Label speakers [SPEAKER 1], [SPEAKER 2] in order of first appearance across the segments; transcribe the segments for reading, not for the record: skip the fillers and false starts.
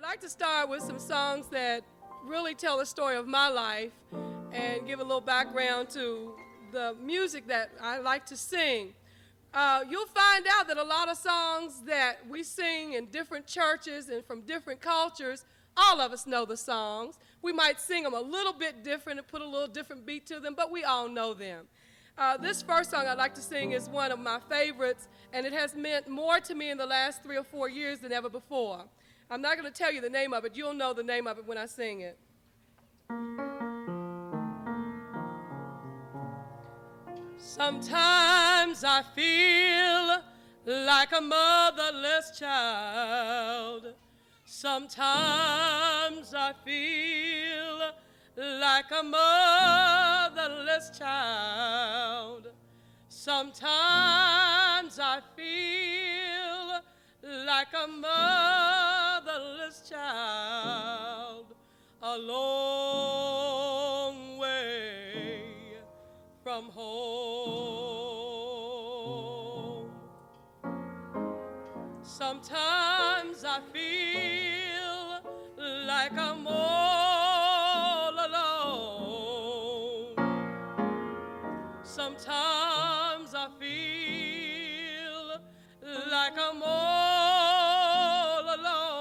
[SPEAKER 1] like to start with some songs that really tell the story of my life and give a little background to the music that I like to sing. You'll find out that a lot of songs that we sing in different churches and from different cultures, all of us know the songs. We might sing them a little bit different and put a little different beat to them, but we all know them. This first song I'd like to sing is one of my favorites, and it has meant more to me in the last 3 or 4 years than ever before. I'm not going to tell you the name of it. You'll know the name of it when I sing it. Sometimes I feel like a motherless child. Sometimes I feel like a motherless child. Sometimes I feel like a motherless child, a long way from home. Sometimes I feel like I'm all alone. Sometimes I feel like I'm all alone.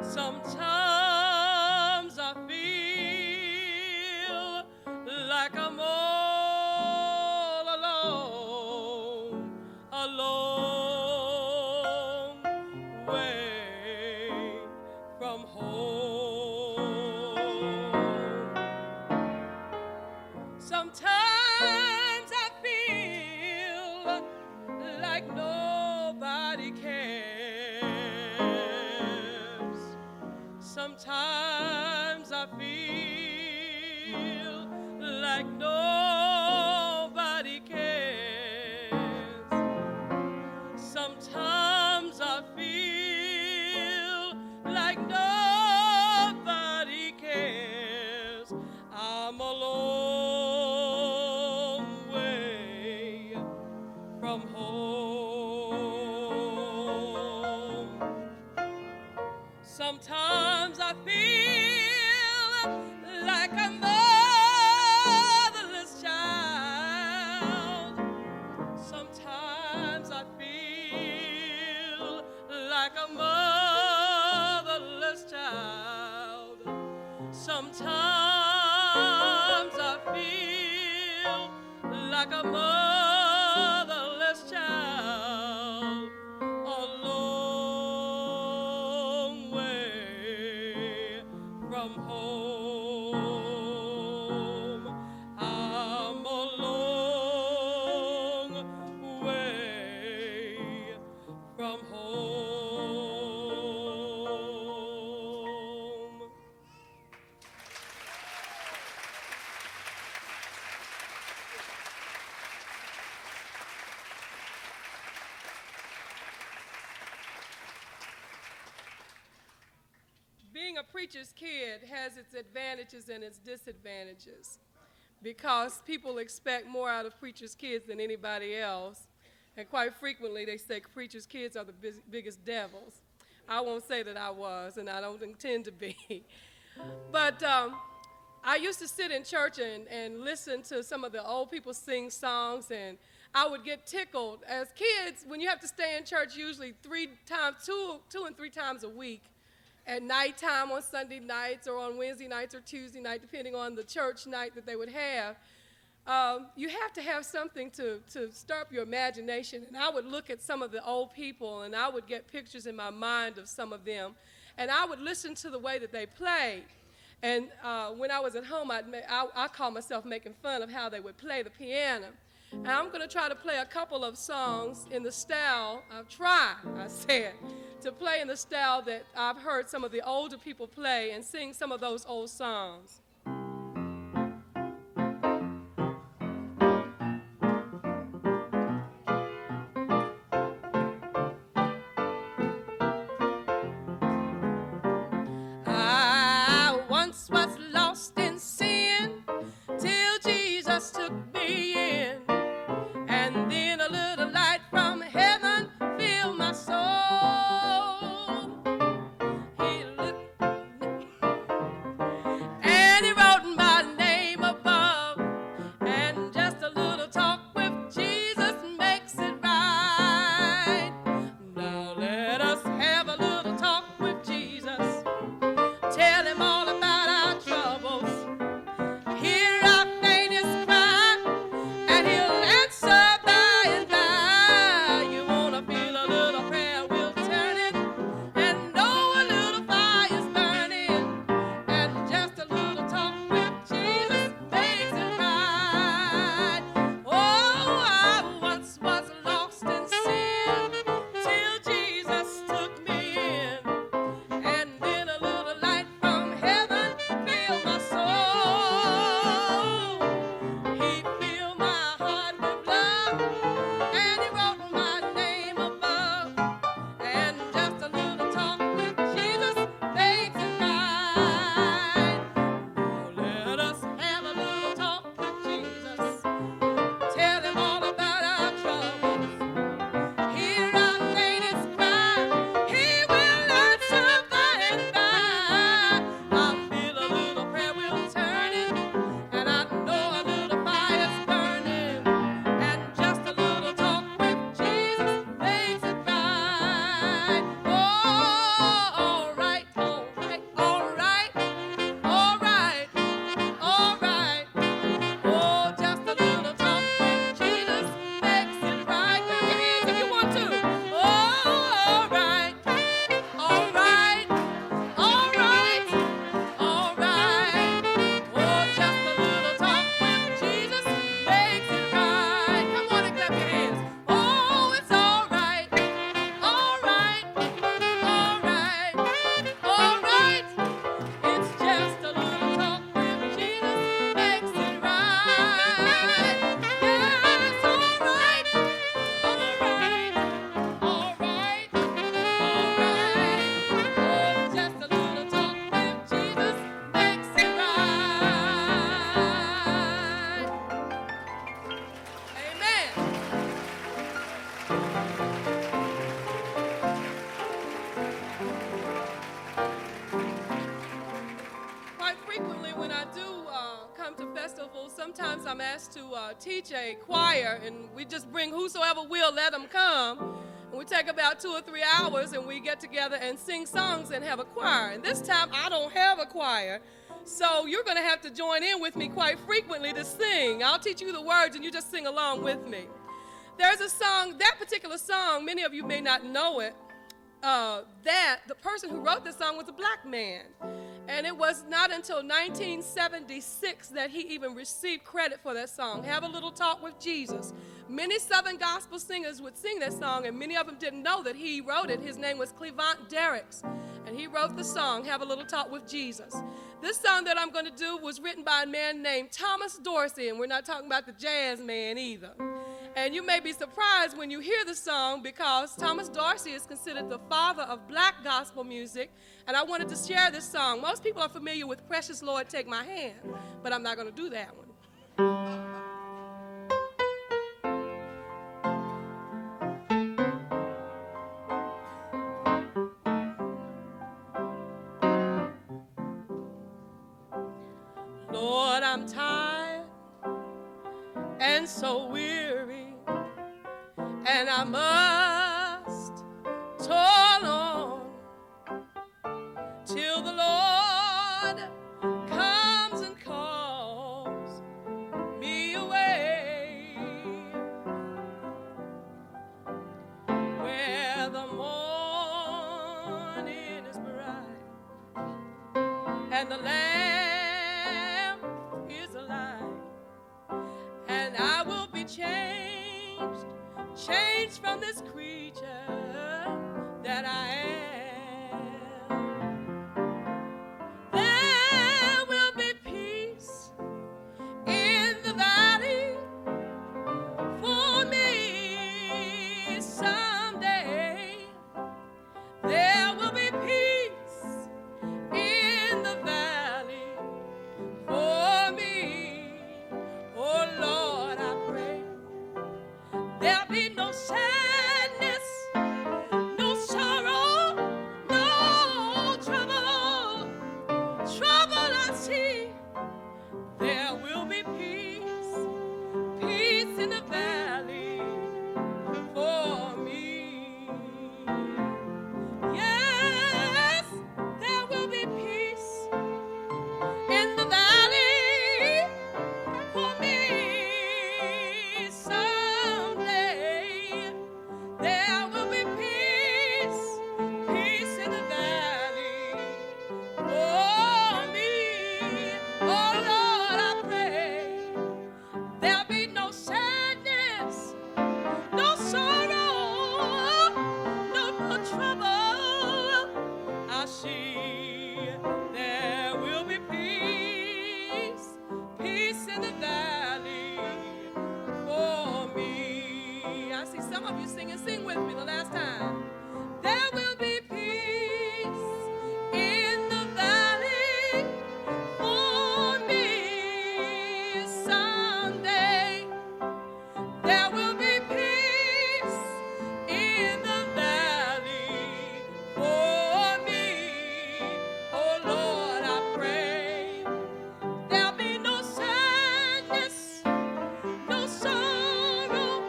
[SPEAKER 1] Sometimes I feel like I'm all alone, a long way from home. Sometimes I feel like nobody cares. Sometimes I feel like nobody cares. Sometimes I feel like nobody cares. I'm a long way from home. Sometimes I feel like a motherless child. Sometimes I feel like a motherless child. Sometimes I feel like a motherless child, a long way from home. I'm a long way from home. Being a preacher's kid has its advantages and its disadvantages because people expect more out of preacher's kids than anybody else. And quite frequently they say preacher's kids are the biggest devils. I won't say that I was, and I don't intend to be. But I used to sit in church and listen to some of the old people sing songs, and I would get tickled. As kids, when you have to stay in church usually two and three times a week, at nighttime on Sunday nights or on Wednesday nights or Tuesday night, depending on the church night that they would have, you have to have something to stir up your imagination. And I would look at some of the old people, and I would get pictures in my mind of some of them, and I would listen to the way that they played. And when I was at home, I call myself making fun of how they would play the piano. And I'm going to try to play a couple of songs in the style, to play in the style that I've heard some of the older people play and sing some of those old songs. I once was lost in sin till Jesus took me in. And then a little light from heaven filled my soul. Quite frequently when I do come to festivals, sometimes I'm asked to teach a choir, and we just bring whosoever will, let them come. And we take about 2 or 3 hours, and we get together and sing songs and have a choir. And this time, I don't have a choir, so you're going to have to join in with me quite frequently to sing. I'll teach you the words, and you just sing along with me. There's a song, that particular song, many of you may not know it, that the person who wrote the song was a black man. And it was not until 1976 that he even received credit for that song, Have a Little Talk with Jesus. Many Southern gospel singers would sing that song, and many of them didn't know that he wrote it. His name was Clevant Derricks, and he wrote the song, Have a Little Talk with Jesus. This song that I'm going to do was written by a man named Thomas Dorsey, and we're not talking about the jazz man either. And you may be surprised when you hear the song because Thomas Dorsey is considered the father of black gospel music, and I wanted to share this song. Most people are familiar with Precious Lord, Take My Hand, but I'm not going to do that one. Lord, I'm tired and so weary, and I must toil on till the Lord comes and calls me away, where the morning is bright and the Lamb is alive, and I will be changed from this creature that I am. There will be peace in the valley for me someday. There will be peace in the valley for me. Oh Lord, I pray there'll be no sadness, no sorrow, no trouble I see. There will be peace in the valley for me. Yes, there will be peace in the valley for me someday. There will be peace in the valley for me. Oh Lord, I pray there'll be no sadness, no sorrow, no trouble I see. There will be peace in the valley for me. I see some of you singing. Sing with me the last time. There will be peace in the valley for me someday. There will be peace in the valley for me. Oh Lord, I pray there'll be no sadness, no sorrow,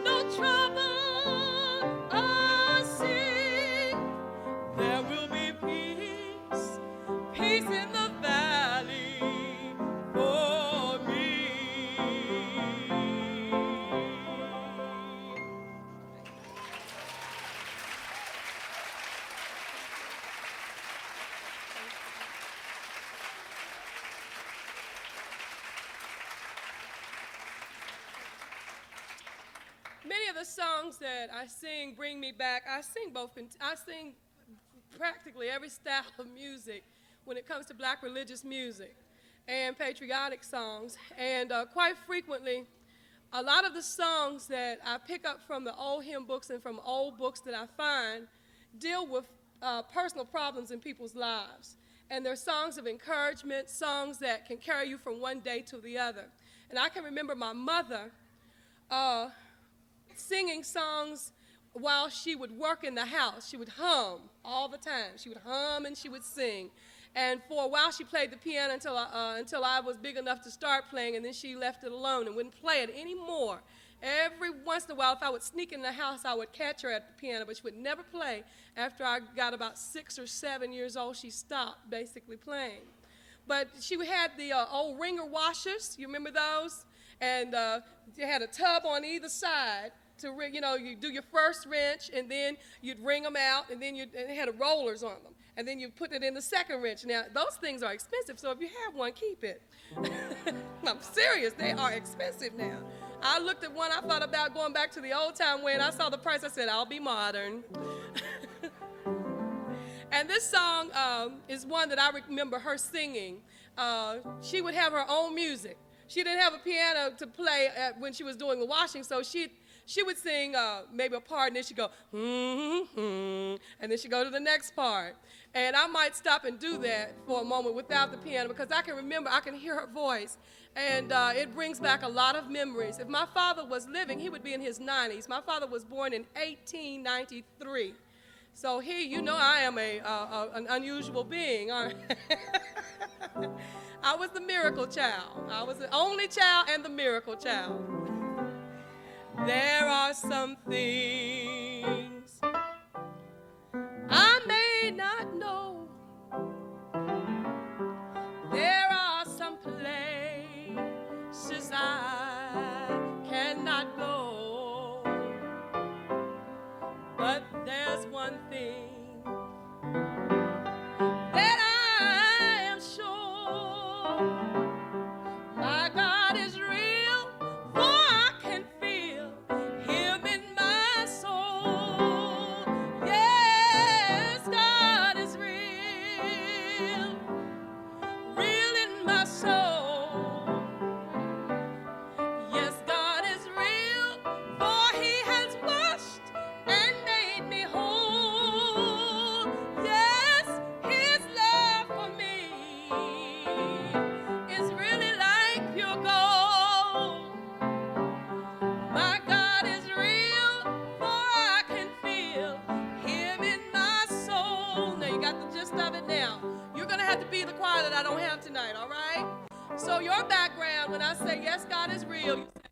[SPEAKER 1] no trouble I see. There will be peace in the valley for me. Many of the songs that I sing bring me back. I sing practically every style of music when it comes to black religious music and patriotic songs. And quite frequently, a lot of the songs that I pick up from the old hymn books and from old books that I find deal with personal problems in people's lives. And they're songs of encouragement, songs that can carry you from one day to the other. And I can remember my mother singing songs while she would work in the house. She would hum all the time. She would hum and she would sing. And for a while, she played the piano until I was big enough to start playing, and then she left it alone and wouldn't play it anymore. Every once in a while, if I would sneak in the house, I would catch her at the piano, but she would never play. After I got about 6 or 7 years old, she stopped basically playing. But she had the old ringer washers. You remember those? And you had a tub on either side to ring. You know, you do your first wrench, and then you'd wring them out, and then it had rollers on them. And then you put it in the second wrench. Now, those things are expensive, so if you have one, keep it. I'm serious. They are expensive now. I looked at one. I thought about going back to the old-time way, and I saw the price. I said, I'll be modern. And this song is one that I remember her singing. She would have her own music. She didn't have a piano to play when she was doing the washing, so she would sing maybe a part, and then she'd go, and then she'd go to the next part. And I might stop and do that for a moment without the piano, because I can remember, I can hear her voice, and it brings back a lot of memories. If my father was living, he would be in his 90s. My father was born in 1893. So you know I am an unusual being. I was the miracle child. I was the only child and the miracle child. There are some things I may not know. There are some places I cannot go. But there's one thing that I am sure. My God is real, for I can feel him in my soul. Yes, God is real, real in my soul. Yes, God is real, for he has washed and made me whole. Yes, his love for me is really like pure gold. My God is real, for I can feel him in my soul. Now you got the gist of it now. You're going to have to be the choir that I don't have tonight, all right? So your background, when I say, yes, God is real, you say,